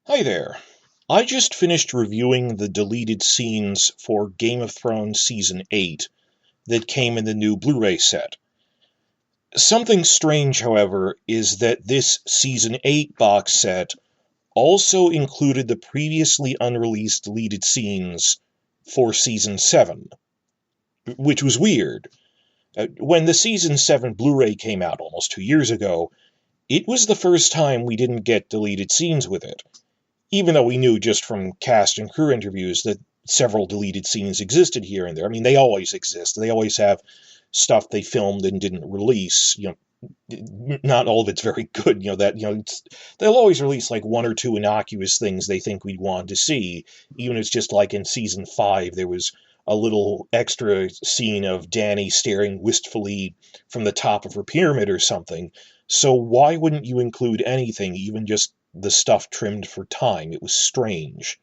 Hi there. I just finished reviewing the deleted scenes for Game of Thrones Season 8 that came in the new Blu-ray set. Something strange, however, is that this Season 8 box set also included the previously unreleased deleted scenes for Season 7, which was weird. When the Season 7 Blu-ray came out almost 2 years ago, it was the first time we didn't get deleted scenes with it. Even though we knew just from cast and crew interviews that several deleted scenes existed here and there. I mean, they always exist. They always have stuff they filmed and didn't release. Not all of it's very good. They'll always release like one or two innocuous things they think we'd want to see. Even if it's just like in season 5, there was a little extra scene of Dany staring wistfully from the top of her pyramid or something. So why wouldn't you include anything, even just the stuff trimmed for time? It was strange.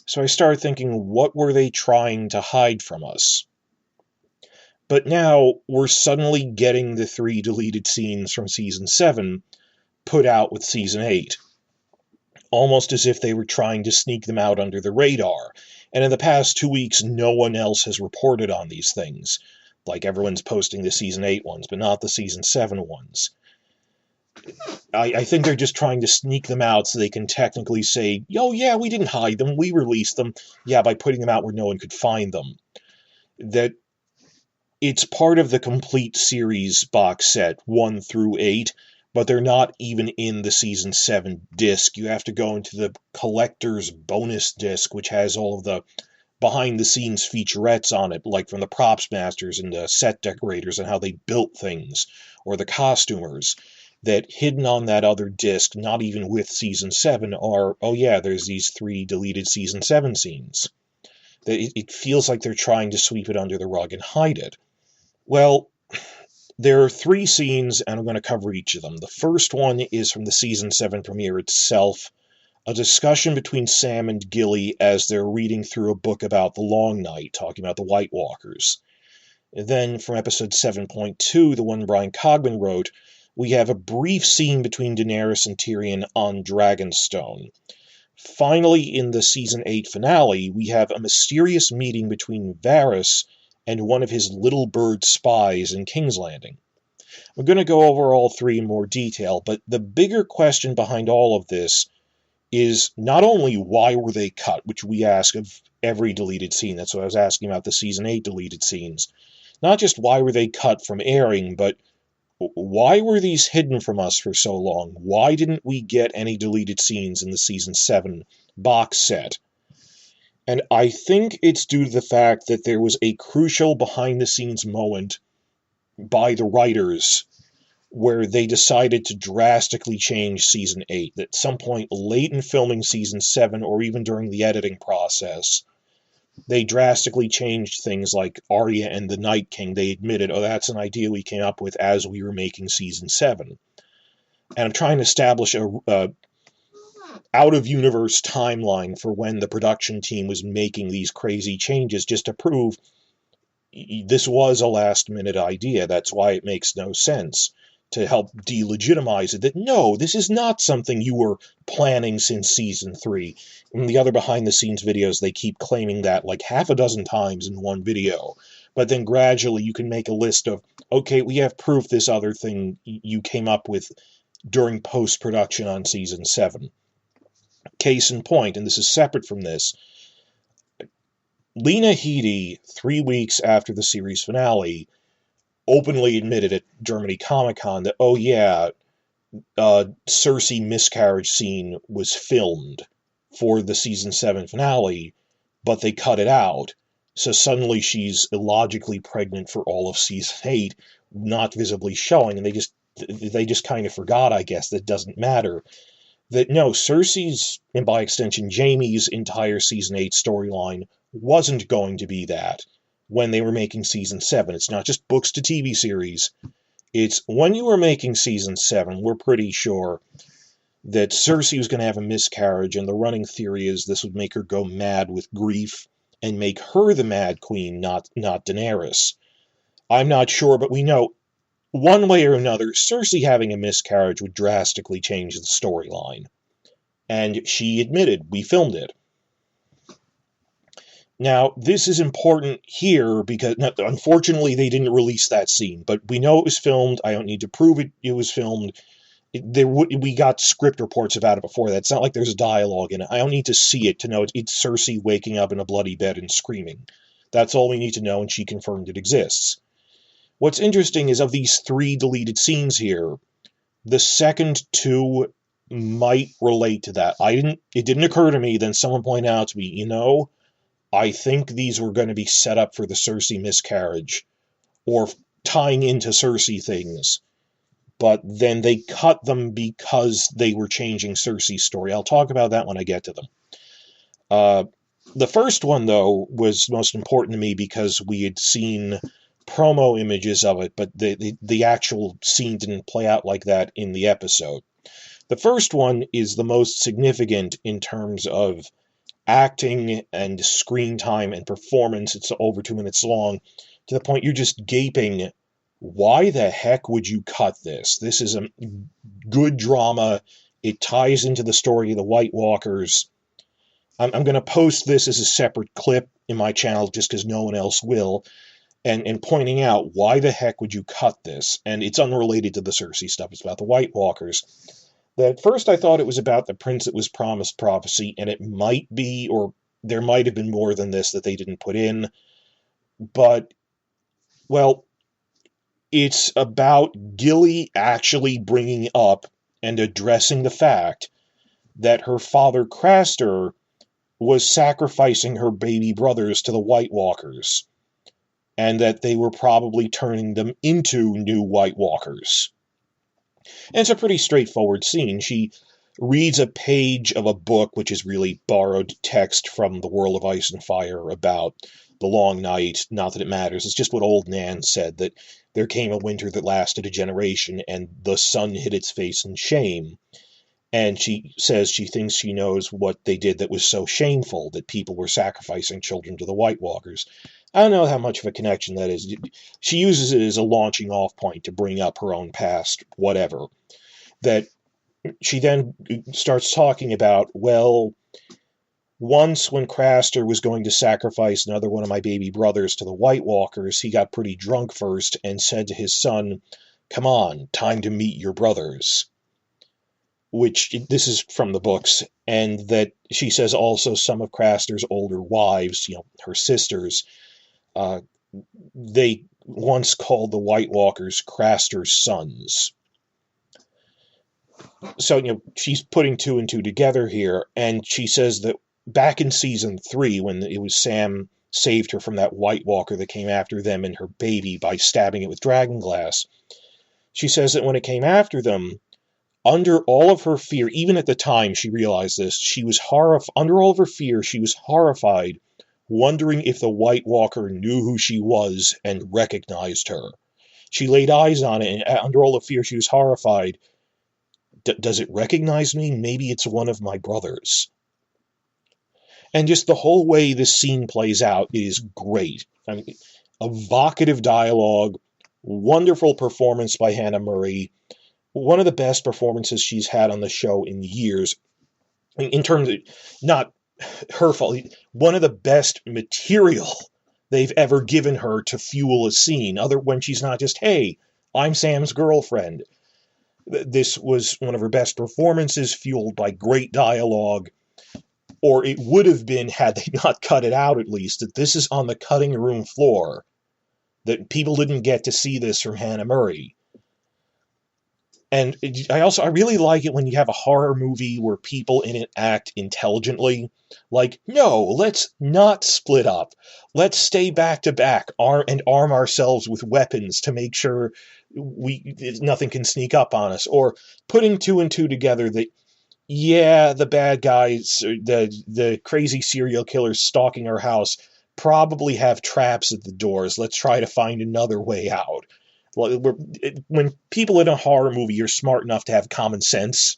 So I started thinking, what were they trying to hide from us? But now we're suddenly getting the 3 deleted scenes from Season 7 put out with Season 8. Almost as if they were trying to sneak them out under the radar. And in the past 2 weeks, no one else has reported on these things. Like everyone's posting the Season 8 ones, but not the Season 7 ones. I think they're just trying to sneak them out so they can technically say, oh yeah, we didn't hide them, we released them, yeah, by putting them out where no one could find them. That it's part of the complete series box set, 1 through 8, but they're not even in the Season 7 disc. You have to go into the collector's bonus disc, which has all of the behind-the-scenes featurettes on it, like from the props masters and the set decorators and how they built things, or the costumers. That hidden on that other disc, not even with Season 7, are, oh yeah, there's these 3 deleted Season 7 scenes. It feels like they're trying to sweep it under the rug and hide it. Well, there are 3 scenes, and I'm going to cover each of them. The first one is from the Season 7 premiere itself, a discussion between Sam and Gilly as they're reading through a book about the Long Night, talking about the White Walkers. And then from episode 7.2, the one Brian Cogman wrote, we have a brief scene between Daenerys and Tyrion on Dragonstone. Finally, in the Season 8 finale, we have a mysterious meeting between Varys and one of his little bird spies in King's Landing. We're going to go over all 3 in more detail, but the bigger question behind all of this is not only why were they cut, which we ask of every deleted scene. That's what I was asking about the Season 8 deleted scenes. Not just why were they cut from airing, but why were these hidden from us for so long? Why didn't we get any deleted scenes in the Season 7 box set? And I think it's due to the fact that there was a crucial behind-the-scenes moment by the writers where they decided to drastically change Season 8. At some point late in filming Season 7, or even during the editing process, they drastically changed things like Arya and the Night King. They admitted, oh, that's an idea we came up with as we were making Season 7. And I'm trying to establish a out-of-universe timeline for when the production team was making these crazy changes, just to prove this was a last-minute idea. That's why it makes no sense, to help delegitimize it, that no, this is not something you were planning since Season 3. In the other behind-the-scenes videos, they keep claiming that like half a dozen times in one video. But then gradually you can make a list of, okay, we have proof this other thing you came up with during post-production on Season 7. Case in point, and this is separate from this, Lena Headey, 3 weeks after the series finale, openly admitted at Germany Comic-Con that, oh yeah, Cersei miscarriage scene was filmed for the Season 7 finale, but they cut it out, so suddenly she's illogically pregnant for all of Season 8, not visibly showing, and they just kind of forgot, I guess, that doesn't matter. That no, Cersei's, and by extension Jaime's entire Season 8 storyline wasn't going to be that when they were making Season 7. It's not just books to TV series. It's when you were making Season 7, we're pretty sure that Cersei was going to have a miscarriage, and the running theory is this would make her go mad with grief and make her the Mad Queen, not Daenerys. I'm not sure, but we know one way or another, Cersei having a miscarriage would drastically change the storyline. and she admitted, we filmed it. Now, this is important here because, unfortunately, they didn't release that scene, but we know it was filmed. I don't need to prove it was filmed. We got script reports about it before that. It's not like there's dialogue in it. I don't need to see it to know it's Cersei waking up in a bloody bed and screaming. That's all we need to know, and she confirmed it exists. What's interesting is, of these 3 deleted scenes here, the second 2 might relate to that. It didn't occur to me, then someone pointed out to me, I think these were going to be set up for the Cersei miscarriage, or tying into Cersei things, but then they cut them because they were changing Cersei's story. I'll talk about that when I get to them. The first one, though, was most important to me because we had seen promo images of it, but the actual scene didn't play out like that in the episode. The first one is the most significant in terms of acting and screen time and performance. It's over 2 minutes long, to the point you're just gaping. Why the heck would you cut this? This is a good drama. It ties into the story of the White Walkers. I'm going to post this as a separate clip in my channel just because no one else will, and pointing out why the heck would you cut this. And it's unrelated to the Cersei stuff. It's about the White Walkers. At first I thought it was about the Prince That Was Promised prophecy, and it might be, or there might have been more than this that they didn't put in, but, well, it's about Gilly actually bringing up and addressing the fact that her father Craster was sacrificing her baby brothers to the White Walkers, and that they were probably turning them into new White Walkers. And it's a pretty straightforward scene. She reads a page of a book, which is really borrowed text from The World of Ice and Fire about the long night. Not that it matters. It's just what old Nan said, that there came a winter that lasted a generation, and the sun hid its face in shame. And she says she thinks she knows what they did that was so shameful, that people were sacrificing children to the White Walkers. I don't know how much of a connection that is. She uses it as a launching off point to bring up her own past, whatever. That she then starts talking about, well, once when Craster was going to sacrifice another one of my baby brothers to the White Walkers, he got pretty drunk first and said to his son, "Come on, time to meet your brothers." Which, this is from the books, and that she says also some of Craster's older wives, her sisters, they once called the White Walkers Craster's sons. So, she's putting 2 and 2 together here, and she says that back in season 3, when it was Sam saved her from that White Walker that came after them and her baby by stabbing it with dragonglass, she says that when it came after them, under all of her fear, even at the time she realized this, she was under all of her fear, she was horrified, wondering if the White Walker knew who she was and recognized her. She laid eyes on it, and under all the fear, she was horrified. Does it recognize me? Maybe it's one of my brothers. And just the whole way this scene plays out is great. I mean, evocative dialogue, wonderful performance by Hannah Murray, one of the best performances she's had on the show in years. In terms of, not her fault, one of the best material they've ever given her to fuel a scene, when she's not just, hey, I'm Sam's girlfriend. This was one of her best performances, fueled by great dialogue, or it would have been had they not cut it out at least, that this is on the cutting room floor, that people didn't get to see this from Hannah Murray. And I really like it when you have a horror movie where people in it act intelligently. Like, no, let's not split up. Let's stay back to back and arm ourselves with weapons to make sure nothing can sneak up on us. Or putting 2 and 2 together that, yeah, the bad guys, the crazy serial killers stalking our house probably have traps at the doors. Let's try to find another way out. When people in a horror movie are smart enough to have common sense,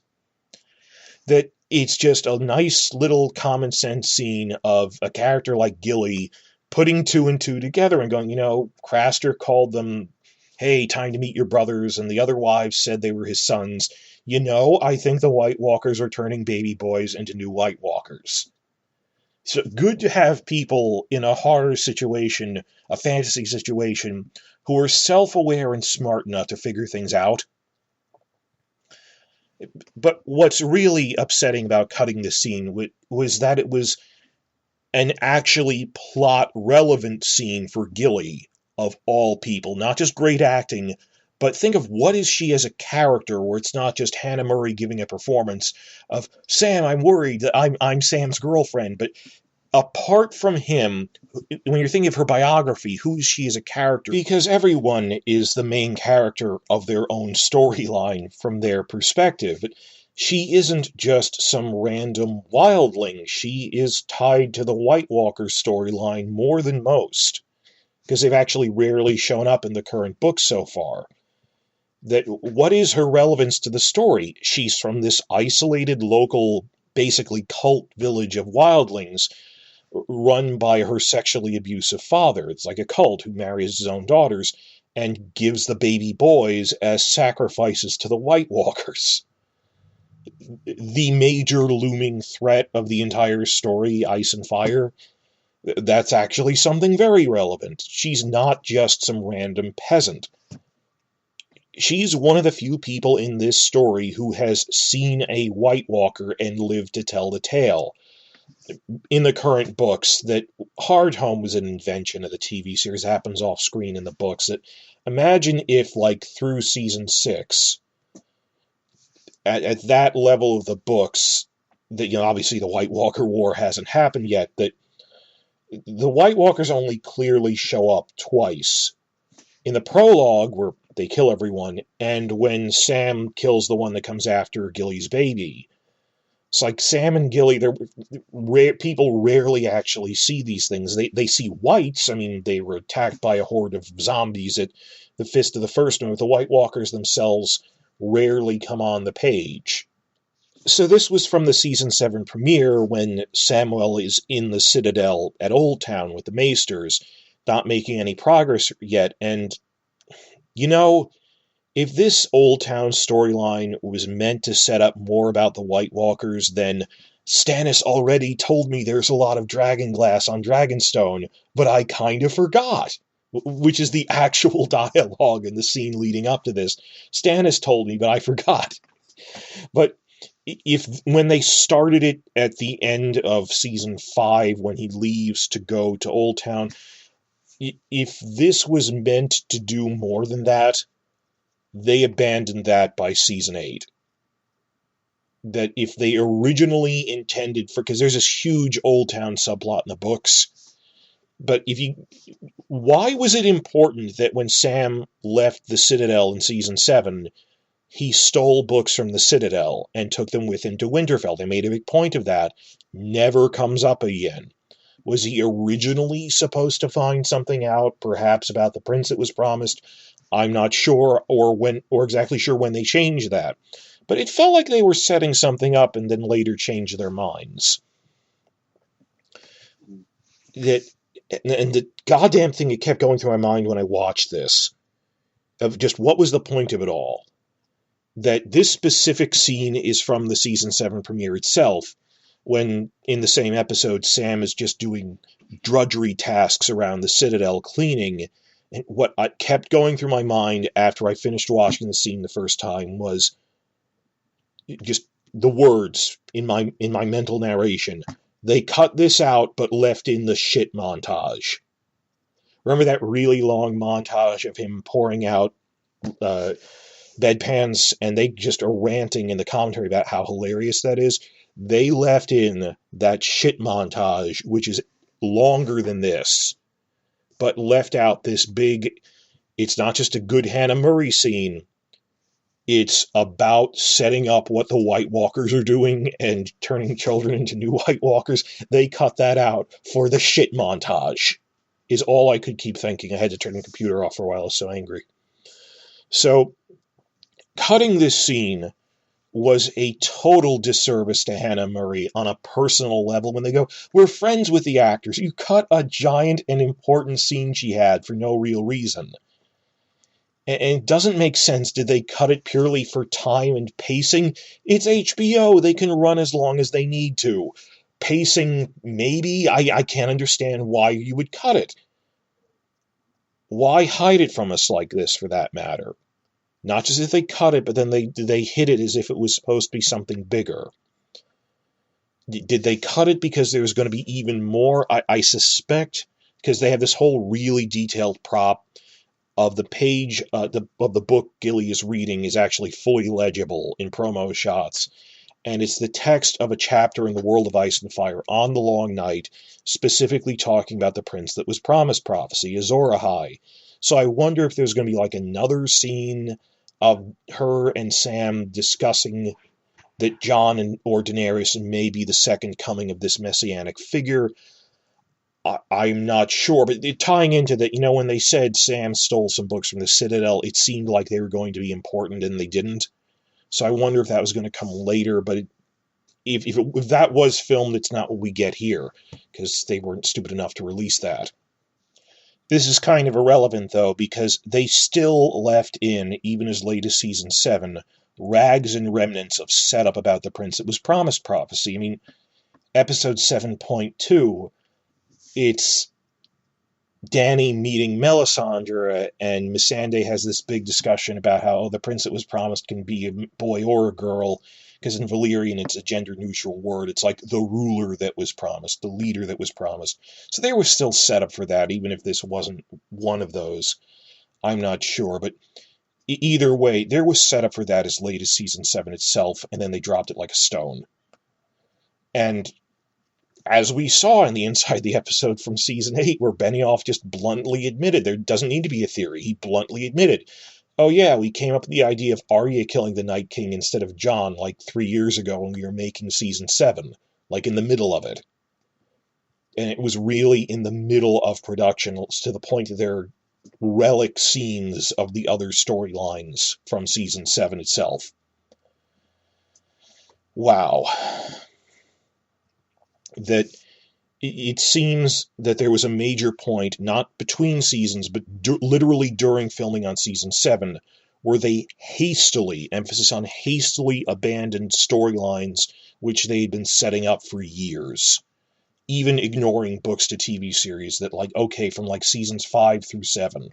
that it's just a nice little common sense scene of a character like Gilly putting 2 and 2 together and going, Craster called them hey, time to meet your brothers, and the other wives said they were his sons. You know, I think the White Walkers are turning baby boys into new White Walkers. So good to have people in a horror situation, a fantasy situation, who are self-aware and smart enough to figure things out. But what's really upsetting about cutting this scene was that it was an actually plot-relevant scene for Gilly, of all people. Not just great acting, but think of what is she as a character, where it's not just Hannah Murray giving a performance of, Sam, I'm worried that I'm Sam's girlfriend, but apart from him, when you're thinking of her biography, who is she as a character? Because everyone is the main character of their own storyline from their perspective. But she isn't just some random wildling. She is tied to the White Walker storyline more than most, because they've actually rarely shown up in the current book so far. That what is her relevance to the story? She's from this isolated local, basically cult village of wildlings, run by her sexually abusive father. It's like a cult who marries his own daughters and gives the baby boys as sacrifices to the White Walkers. The major looming threat of the entire story, Ice and Fire, that's actually something very relevant. She's not just some random peasant. She's one of the few people in this story who has seen a White Walker and lived to tell the tale. In the current books, that Hardhome was an invention of the TV series, happens off screen in the books. That imagine if, like, through season 6, at that level of the books, that, you know, obviously the White Walker War hasn't happened yet, that the White Walkers only clearly show up twice. In the prologue, where they kill everyone, and when Sam kills the one that comes after Gilly's baby. It's like Sam and Gilly, people rarely actually see these things. They see whites. I mean, they were attacked by a horde of zombies at the Fist of the First One, but the White Walkers themselves rarely come on the page. So this was from the season 7 premiere, when Samwell is in the Citadel at Old Town with the Maesters, not making any progress yet, and, you know, if this Old Town storyline was meant to set up more about the White Walkers, then Stannis already told me there's a lot of dragon glass on Dragonstone, but I kind of forgot. Which is the actual dialogue in the scene leading up to this. Stannis told me, but I forgot. But when they started it at the end of season 5, when he leaves to go to Old Town, if this was meant to do more than that, they abandoned that by season 8. That if they originally intended for, because there's this huge Old Town subplot in the books, but why was it important that when Sam left the Citadel in season 7, he stole books from the Citadel and took them with him to Winterfell? They made a big point of that. Never comes up again. Was he originally supposed to find something out, perhaps about the prince that was promised? I'm not sure, or exactly sure when they changed that. But it felt like they were setting something up and then later changed their minds. And the goddamn thing that kept going through my mind when I watched this, of just what was the point of it all? That this specific scene is from the season 7 premiere itself, when in the same episode Sam is just doing drudgery tasks around the Citadel cleaning. And what kept going through my mind after I finished watching the scene the first time was just the words in my mental narration. They cut this out, but left in the shit montage. Remember that really long montage of him pouring out bedpans, and they just are ranting in the commentary about how hilarious that is? They left in that shit montage, which is longer than this, but left out this big, it's not just a good Hannah Murray scene, it's about setting up what the White Walkers are doing and turning children into new White Walkers. They cut that out for the shit montage, is all I could keep thinking. I had to turn the computer off for a while, I was so angry. So, cutting this scene was a total disservice to Hannah Murray on a personal level. When they go, we're friends with the actors. You cut a giant and important scene she had for no real reason. And it doesn't make sense. Did they cut it purely for time and pacing? It's HBO. They can run as long as they need to. Pacing, maybe. I can't understand why you would cut it. Why hide it from us like this, for that matter? Not just if they cut it, but then they hid it as if it was supposed to be something bigger. Did they cut it because there was going to be even more? I suspect, because they have this whole really detailed prop of the page of the book Gilly is reading is actually fully legible in promo shots. And it's the text of a chapter in the World of Ice and Fire on the Long Night, specifically talking about the prince that was promised prophecy, Azor Ahai. So I wonder if there's going to be like another scene of her and Sam discussing that Jon or Daenerys may be the second coming of this messianic figure. I'm not sure, but tying into that, when they said Sam stole some books from the Citadel, it seemed like they were going to be important, and they didn't. So I wonder if that was going to come later, but if that was filmed, it's not what we get here, because they weren't stupid enough to release that. This is kind of irrelevant, though, because they still left in, even as late as Season 7, rags and remnants of setup about the prince that was promised prophecy. I mean, Episode 7.2, it's Dany meeting Melisandre, and Missandei has this big discussion about how the prince that was promised can be a boy or a girl, because in Valyrian it's a gender-neutral word. It's like the ruler that was promised, the leader that was promised. So there was still setup for that, even if this wasn't one of those. I'm not sure, but either way, there was setup for that as late as Season 7 itself, and then they dropped it like a stone. And as we saw in the inside the episode from Season 8, where Benioff just bluntly admitted, there doesn't need to be a theory, he bluntly admitted, oh yeah, we came up with the idea of Arya killing the Night King instead of Jon like 3 years ago when we were making Season 7, like in the middle of it. And it was really in the middle of production, to the point that there are relic scenes of the other storylines from Season 7 itself. Wow. That it seems that there was a major point, not between seasons, but literally during filming on Season 7, where they hastily, emphasis on hastily, abandoned storylines which they had been setting up for years. Even ignoring books to TV series that, from Seasons 5 through 7,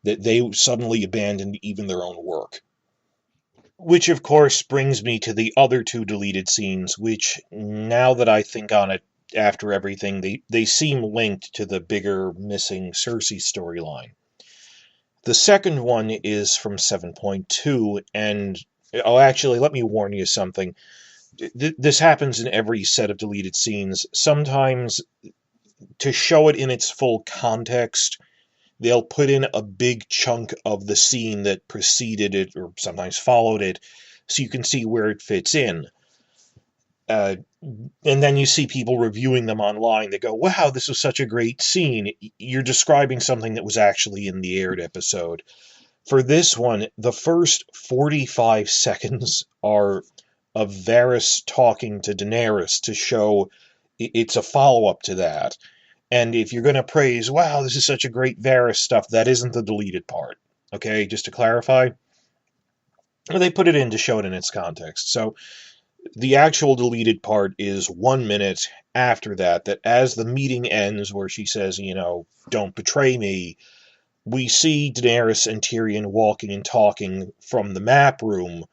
that they suddenly abandoned even their own work. Which, of course, brings me to the other two deleted scenes, which, now that I think on it after everything, they seem linked to the bigger missing Cersei storyline. The second one is from 7.2, and, actually, let me warn you something. This happens in every set of deleted scenes. Sometimes, to show it in its full context, they'll put in a big chunk of the scene that preceded it, or sometimes followed it, so you can see where it fits in. And then you see people reviewing them online. They go, wow, this was such a great scene. You're describing something that was actually in the aired episode. For this one, the first 45 seconds are of Varys talking to Daenerys to show it's a follow-up to that. And if you're going to praise, wow, this is such a great Varys stuff, that isn't the deleted part. Okay, just to clarify. They put it in to show it in its context. So the actual deleted part is 1 minute after that as the meeting ends, where she says, don't betray me, we see Daenerys and Tyrion walking and talking from the map room,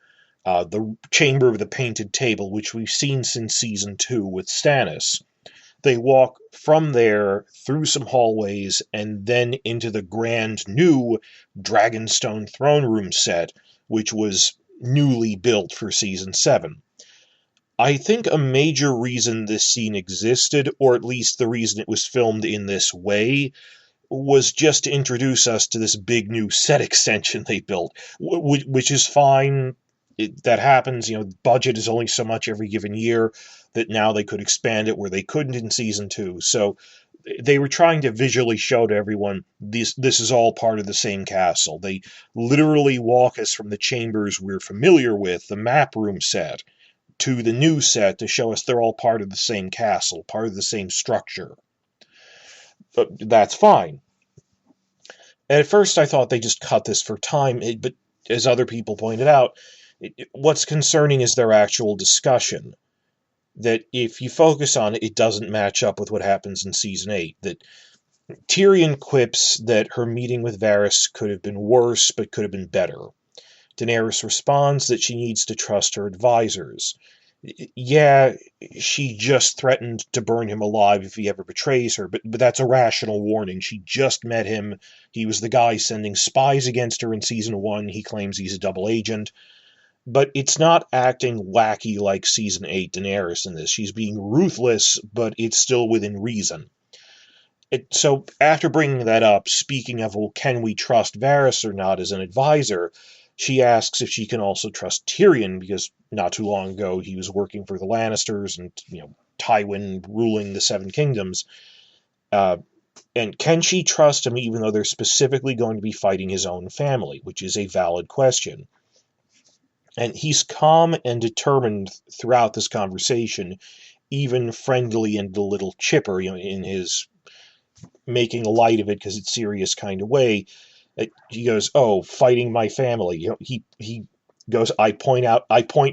the chamber of the painted table, which we've seen since Season 2 with Stannis. They walk from there through some hallways and then into the grand new Dragonstone throne room set, which was newly built for Season 7. I think a major reason this scene existed, or at least the reason it was filmed in this way, was just to introduce us to this big new set extension they built, which is fine. That happens, budget is only so much every given year, that now they could expand it where they couldn't in Season 2. So they were trying to visually show to everyone this is all part of the same castle. They literally walk us from the chambers we're familiar with, the map room set, to the new set to show us they're all part of the same castle, part of the same structure. But that's fine. at first I thought they just cut this for time, but as other people pointed out, what's concerning is their actual discussion. That if you focus on it, it doesn't match up with what happens in Season 8. That Tyrion quips that her meeting with Varys could have been worse, but could have been better. Daenerys responds that she needs to trust her advisors. Yeah, she just threatened to burn him alive if he ever betrays her, but that's a rational warning. She just met him. He was the guy sending spies against her in Season 1. He claims he's a double agent. But it's not acting wacky like Season 8 Daenerys in this. She's being ruthless, but it's still within reason. So after bringing that up, speaking of, well, can we trust Varys or not as an advisor, she asks if she can also trust Tyrion, because not too long ago he was working for the Lannisters and, Tywin ruling the Seven Kingdoms. And can she trust him even though they're specifically going to be fighting his own family, which is a valid question. And he's calm and determined throughout this conversation, even friendly and a little chipper, in his making light of it because it's serious kind of way. He goes, "Oh, fighting my family." He goes, I point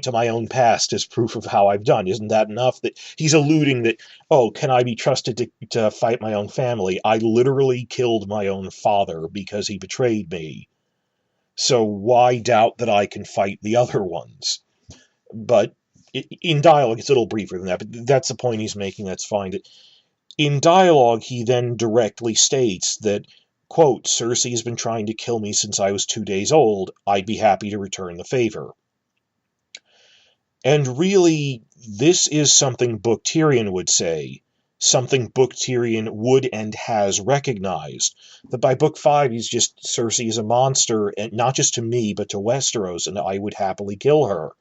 to my own past as proof of how I've done. Isn't that enough? That he's alluding that, oh, can I be trusted to fight my own family? I literally killed my own father because he betrayed me. So why doubt that I can fight the other ones? But in dialogue, it's a little briefer than that, but that's the point he's making. That's fine. In dialogue, he then directly states that, quote, Cersei has been trying to kill me since I was 2 days old. I'd be happy to return the favor. And really, this is something Book Tyrion would say, something Book Tyrion would and has recognized. That by Book 5, he's just, Cersei is a monster, and not just to me, but to Westeros, and I would happily kill her.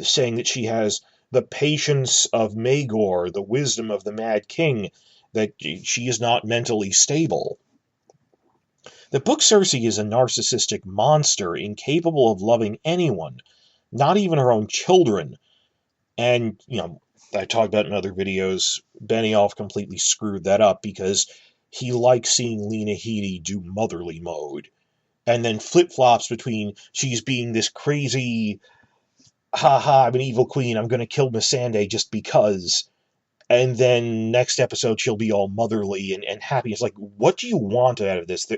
Saying that she has the patience of Maegor, the wisdom of the Mad King, that she is not mentally stable. The book Cersei is a narcissistic monster, incapable of loving anyone, not even her own children. And, I talked about in other videos, Benioff completely screwed that up because he likes seeing Lena Headey do motherly mode. And then flip-flops between she's being this crazy, I'm an evil queen, I'm going to kill Missandei just because. And then next episode, she'll be all motherly and happy. It's like, what do you want out of this?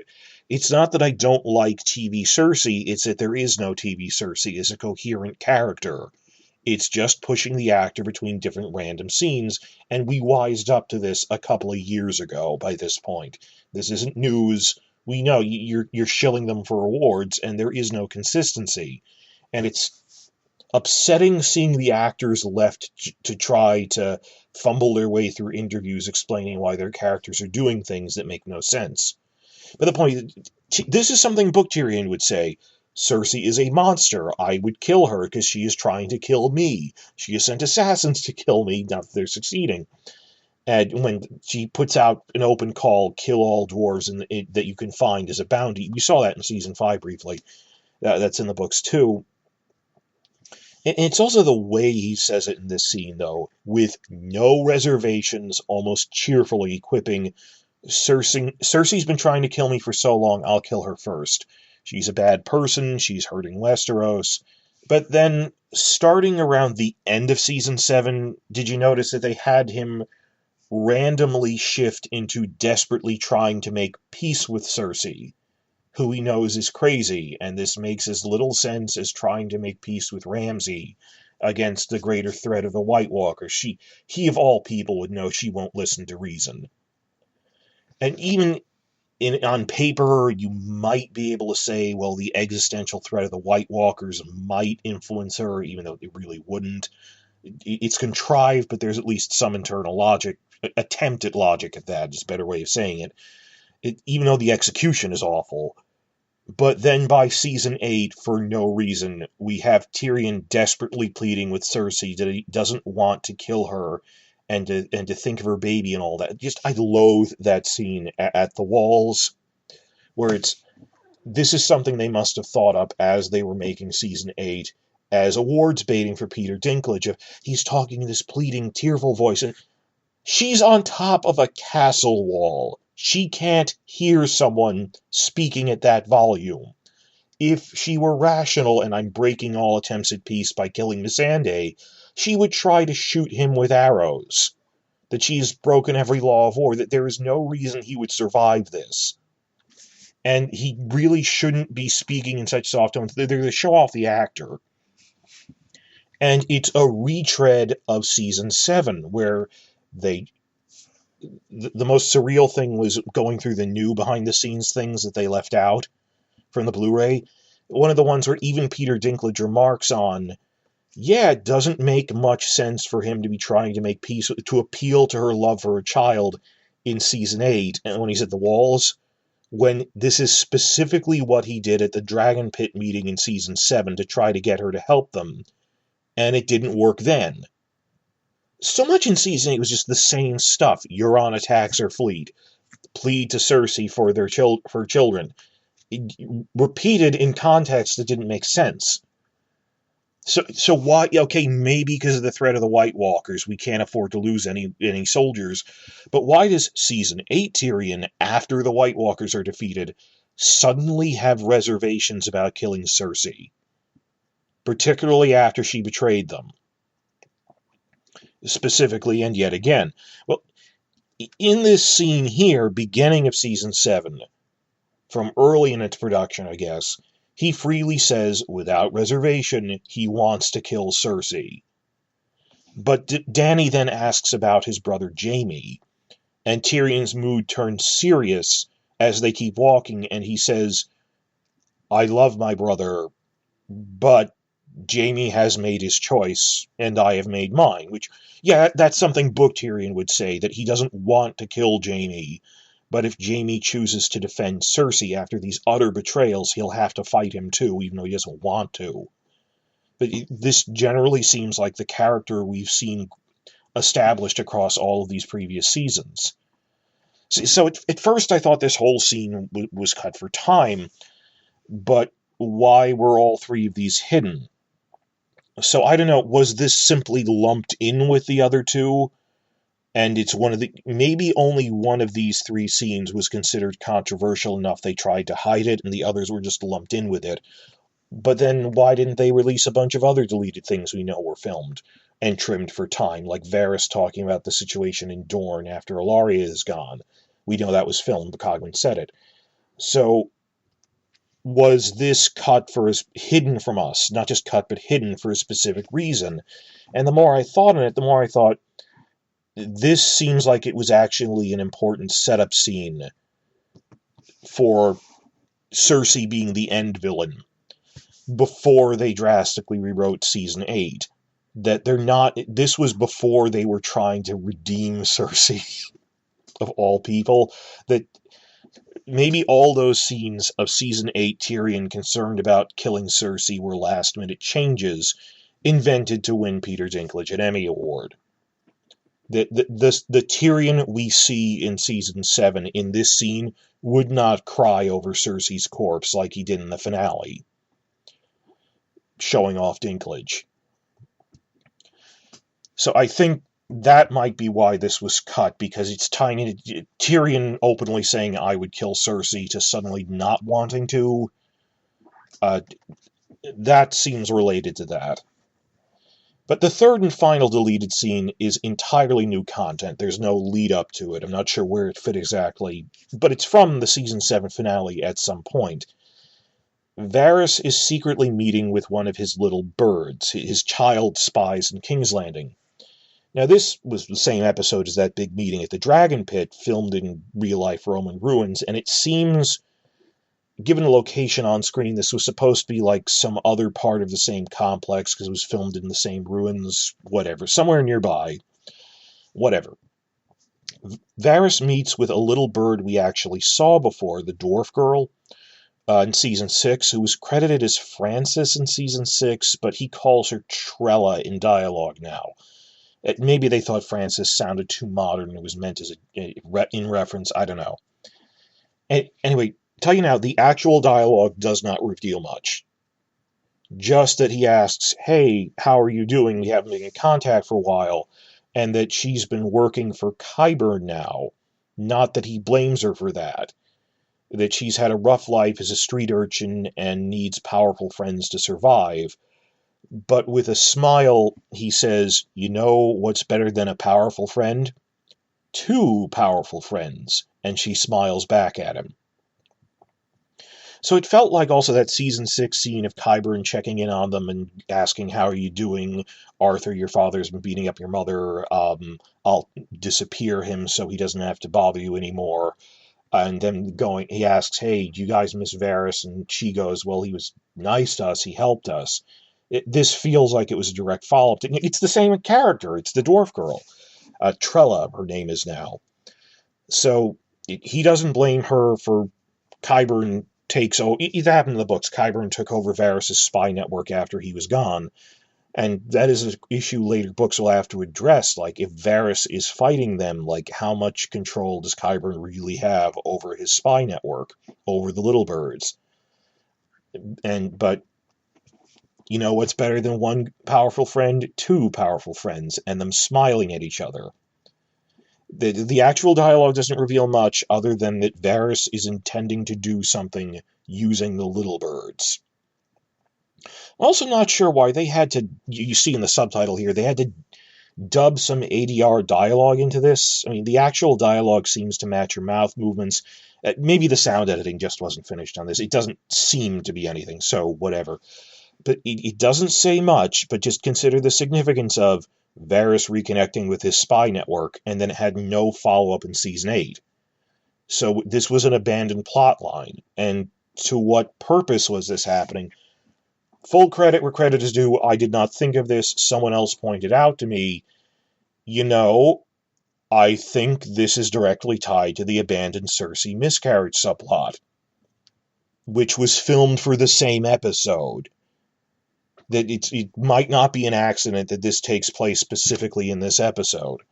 It's not that I don't like TV Cersei, it's that there is no TV Cersei as a coherent character. It's just pushing the actor between different random scenes, and we wised up to this a couple of years ago by this point. This isn't news. We know you're shilling them for awards, and there is no consistency. And it's upsetting seeing the actors left to try to fumble their way through interviews explaining why their characters are doing things that make no sense. But the point is, this is something Book Tyrion would say. Cersei is a monster. I would kill her because she is trying to kill me. She has sent assassins to kill me, not that they're succeeding. And when she puts out an open call, kill all dwarves that you can find as a bounty. We saw that in Season 5 briefly. That's in the books too. And it's also the way he says it in this scene, though, with no reservations, almost cheerfully quipping, Cersei's been trying to kill me for so long, I'll kill her first. She's a bad person, she's hurting Westeros. But then, starting around the end of Season 7, did you notice that they had him randomly shift into desperately trying to make peace with Cersei, who he knows is crazy, and this makes as little sense as trying to make peace with Ramsay against the greater threat of the White Walkers. He of all people would know she won't listen to reason. And even on paper, you might be able to say, well, the existential threat of the White Walkers might influence her, even though it really wouldn't. It's contrived, but there's at least some internal logic, attempt at logic at that, is a better way of saying it. Even though the execution is awful. But then by Season 8, for no reason, we have Tyrion desperately pleading with Cersei that he doesn't want to kill her and to think of her baby and all that. I loathe that scene at the walls, where this is something they must have thought up as they were making Season 8, as awards baiting for Peter Dinklage. He's talking in this pleading, tearful voice, and she's on top of a castle wall. She can't hear someone speaking at that volume. If she were rational and I'm breaking all attempts at peace by killing Missandei, she would try to shoot him with arrows. That she's broken every law of war, that there is no reason he would survive this. And he really shouldn't be speaking in such soft tones. They're to show off the actor. And it's a retread of season 7, where the most surreal thing was going through the new behind-the-scenes things that they left out from the Blu-ray. One of the ones where even Peter Dinklage remarks on, yeah, it doesn't make much sense for him to be trying to make peace, to appeal to her love for her child in season 8, and when he's at the walls, when this is specifically what he did at the Dragon Pit meeting in season 7 to try to get her to help them, and it didn't work then. So much in season 8 was just the same stuff. Euron attacks her fleet, plead to Cersei for for children, repeated in context that didn't make sense. So why? Okay, maybe because of the threat of the White Walkers, we can't afford to lose any soldiers. But why does season 8 Tyrion, after the White Walkers are defeated, suddenly have reservations about killing Cersei? Particularly after she betrayed them. Specifically, and yet again. Well, in this scene here, beginning of season 7, from early in its production, I guess, he freely says, without reservation, he wants to kill Cersei. But Dany then asks about his brother Jaime, and Tyrion's mood turns serious as they keep walking, and he says, I love my brother, but Jaime has made his choice, and I have made mine. Which, yeah, that's something Book Tyrion would say, that he doesn't want to kill Jaime, but if Jaime chooses to defend Cersei after these utter betrayals, he'll have to fight him too, even though he doesn't want to. But this generally seems like the character we've seen established across all of these previous seasons. So at first I thought this whole scene was cut for time, but why were all three of these hidden? So I don't know, was this simply lumped in with the other two? And it's maybe only one of these three scenes was considered controversial enough they tried to hide it, and the others were just lumped in with it. But then why didn't they release a bunch of other deleted things we know were filmed and trimmed for time, like Varys talking about the situation in Dorne after Ilaria is gone? We know that was filmed, but Cogman said it. So was this hidden from us? Not just cut, but hidden for a specific reason? And the more I thought on it, the more I thought, this seems like it was actually an important setup scene for Cersei being the end villain before they drastically rewrote season 8. That this was before they were trying to redeem Cersei, of all people. That maybe all those scenes of season 8 Tyrion concerned about killing Cersei were last-minute changes invented to win Peter Dinklage an Emmy Award. The Tyrion we see in season 7 in this scene would not cry over Cersei's corpse like he did in the finale, showing off Dinklage. So I think that might be why this was cut, because it's tying in Tyrion openly saying I would kill Cersei to suddenly not wanting to. That seems related to that. But the third and final deleted scene is entirely new content. There's no lead up to it. I'm not sure where it fit exactly, but it's from the season 7 finale at some point. Varys is secretly meeting with one of his little birds, his child spies in King's Landing. Now, this was the same episode as that big meeting at the Dragon Pit, filmed in real-life Roman ruins, and it seems, given the location on screen, this was supposed to be like some other part of the same complex, because it was filmed in the same ruins, whatever, somewhere nearby, whatever. Varys meets with a little bird we actually saw before, the dwarf girl, in season 6, who was credited as Frances in season 6, but he calls her Trella in dialogue now. Maybe they thought Frances sounded too modern and it was meant as in reference, I don't know. Anyway, tell you now, the actual dialogue does not reveal much. Just that he asks, hey, how are you doing? We haven't been in contact for a while. And that she's been working for Qyburn now. Not that he blames her for that. That she's had a rough life as a street urchin and needs powerful friends to survive. But with a smile, he says, "You know what's better than a powerful friend? Two powerful friends." And she smiles back at him. So it felt like also that season 6 scene of Qyburn checking in on them and asking, "How are you doing? Arthur, your father's been beating up your mother. I'll disappear him so he doesn't have to bother you anymore." And then he asks, "Hey, do you guys miss Varys?" And she goes, "Well, he was nice to us. He helped us." This feels like it was a direct follow-up. It's the same character. It's the dwarf girl. Trella, her name is now. So he doesn't blame her for Qyburn takes over. It happened in the books. Qyburn took over Varys' spy network after he was gone. And that is an issue later books will have to address. Like, if Varys is fighting them, like, how much control does Qyburn really have over his spy network, over the little birds? But you know what's better than one powerful friend? Two powerful friends, and them smiling at each other. The actual dialogue doesn't reveal much other than that Varys is intending to do something using the little birds. I'm also not sure why they had to, you see in the subtitle here, they had to dub some ADR dialogue into this. I mean, the actual dialogue seems to match your mouth movements. Maybe the sound editing just wasn't finished on this. It doesn't seem to be anything, so whatever. But it doesn't say much, but just consider the significance of Varys reconnecting with his spy network, and then it had no follow-up in Season 8. So this was an abandoned plot line. And to what purpose was this happening? Full credit where credit is due. I did not think of this. Someone else pointed out to me, I think this is directly tied to the abandoned Cersei miscarriage subplot, which was filmed for the same episode. That it might not be an accident that this takes place specifically in this episode.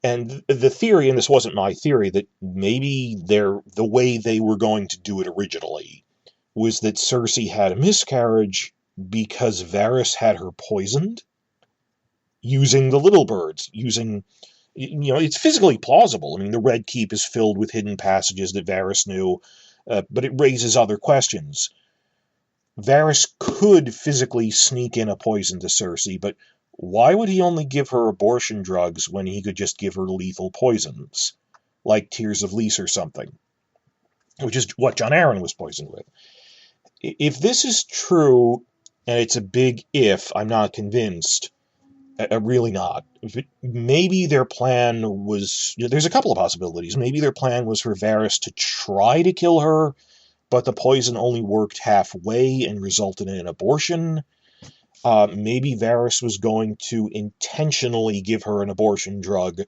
And the theory, and this wasn't my theory, that maybe the way they were going to do it originally was that Cersei had a miscarriage because Varys had her poisoned using the little birds, it's physically plausible. I mean, the Red Keep is filled with hidden passages that Varys knew, but it raises other questions. Varys could physically sneak in a poison to Cersei, but why would he only give her abortion drugs when he could just give her lethal poisons, like Tears of Lys or something, which is what Jon Arryn was poisoned with? If this is true, and it's a big if, I'm not convinced. Really not. Maybe their plan was... There's a couple of possibilities. Maybe their plan was for Varys to try to kill her, but the poison only worked halfway and resulted in an abortion. Maybe Varys was going to intentionally give her an abortion drug,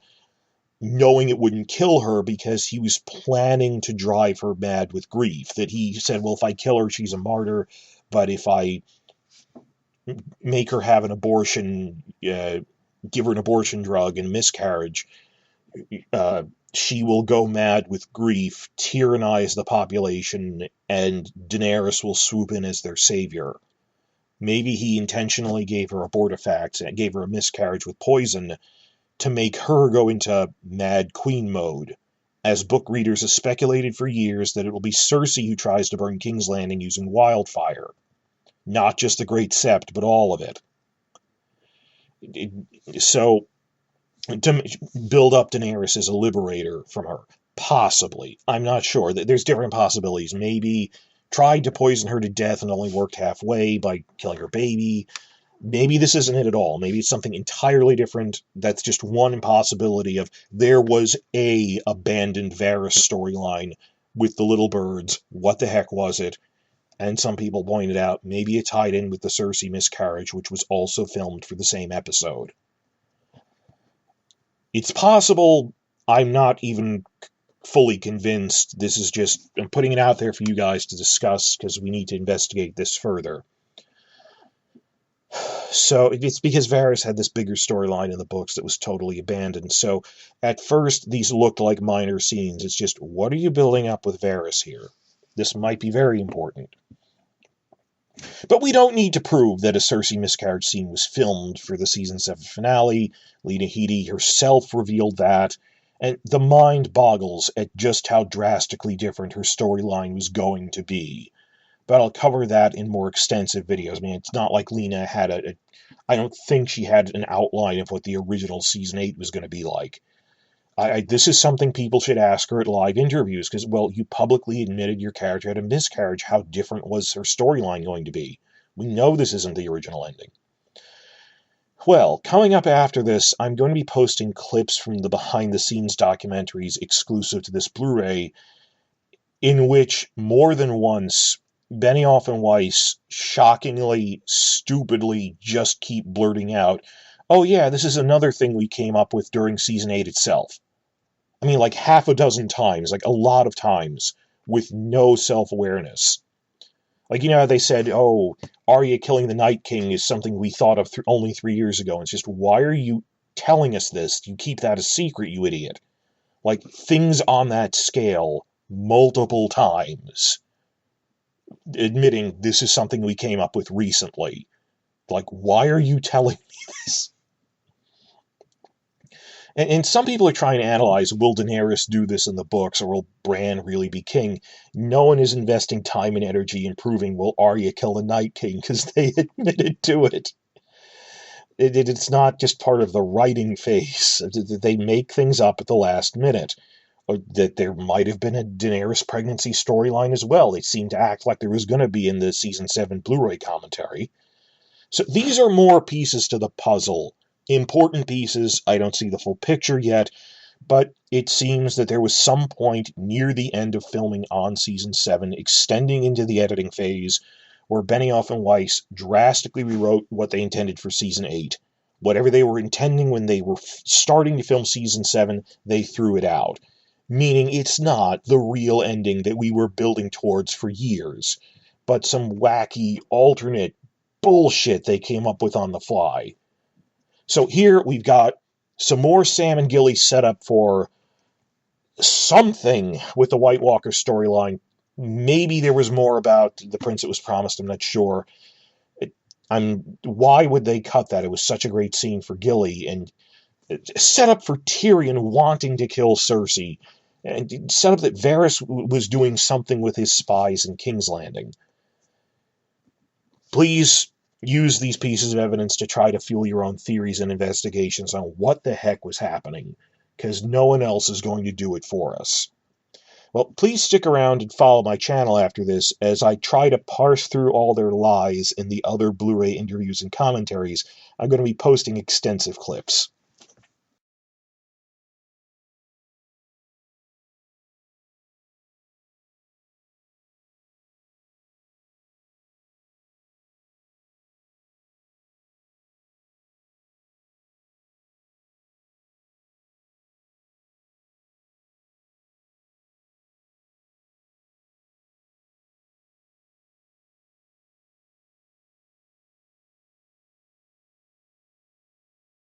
knowing it wouldn't kill her, because he was planning to drive her mad with grief. That he said, well, if I kill her, she's a martyr, but if I make her have an abortion, give her an abortion drug and miscarriage, she will go mad with grief, tyrannize the population, and Daenerys will swoop in as their savior. Maybe he intentionally gave her abortifacts and gave her a miscarriage with poison to make her go into Mad Queen mode, as book readers have speculated for years that it will be Cersei who tries to burn King's Landing using wildfire. Not just the Great Sept, but all of it. So, to build up Daenerys as a liberator from her. Possibly. I'm not sure. There's different possibilities. Maybe tried to poison her to death and only worked halfway by killing her baby. Maybe this isn't it at all. Maybe it's something entirely different. That's just one possibility of there was a abandoned Varys storyline with the little birds. What the heck was it? And some people pointed out maybe it tied in with the Cersei miscarriage, which was also filmed for the same episode. It's possible. I'm not even fully convinced. This is just, I'm putting it out there for you guys to discuss because we need to investigate this further. So it's because Varys had this bigger storyline in the books that was totally abandoned. So at first, these looked like minor scenes. It's just, what are you building up with Varys here? This might be very important. But we don't need to prove that a Cersei miscarriage scene was filmed for the Season 7 finale. Lena Headey herself revealed that. And the mind boggles at just how drastically different her storyline was going to be. But I'll cover that in more extensive videos. I mean, it's not like Lena had I don't think she had an outline of what the original Season 8 was going to be like. This is something people should ask her at live interviews, because, well, you publicly admitted your character had a miscarriage. How different was her storyline going to be? We know this isn't the original ending. Well, coming up after this, I'm going to be posting clips from the behind-the-scenes documentaries exclusive to this Blu-ray, in which, more than once, Benioff and Weiss shockingly, stupidly just keep blurting out, oh yeah, this is another thing we came up with during Season 8 itself. I mean, like half a dozen times, like a lot of times, with no self-awareness. Like, you know, they said, oh, Arya killing the Night King is something we thought of only 3 years ago. And it's just, why are you telling us this? You keep that a secret, you idiot. Like, things on that scale multiple times, admitting this is something we came up with recently. Like, why are you telling me this? And some people are trying to analyze, will Daenerys do this in the books, or will Bran really be king? No one is investing time and energy in proving, will Arya kill the Night King, because they admitted to it. It's not just part of the writing phase. They make things up at the last minute. Or that there might have been a Daenerys pregnancy storyline as well. They seem to act like there was going to be in the Season 7 Blu-ray commentary. So these are more pieces to the puzzle. Important pieces. I don't see the full picture yet, but it seems that there was some point near the end of filming on Season 7, extending into the editing phase, where Benioff and Weiss drastically rewrote what they intended for Season 8. Whatever they were intending when they were starting to film Season 7, they threw it out. Meaning it's not the real ending that we were building towards for years, but some wacky, alternate bullshit they came up with on the fly. So here we've got some more Sam and Gilly set up for something with the White Walker storyline. Maybe there was more about the prince that was promised, I'm not sure. Why would they cut that? It was such a great scene for Gilly, and set up for Tyrion wanting to kill Cersei, and set up that Varys was doing something with his spies in King's Landing. Please use these pieces of evidence to try to fuel your own theories and investigations on what the heck was happening, because no one else is going to do it for us. Well, please stick around and follow my channel after this, as I try to parse through all their lies in the other Blu-ray interviews and commentaries. I'm going to be posting extensive clips.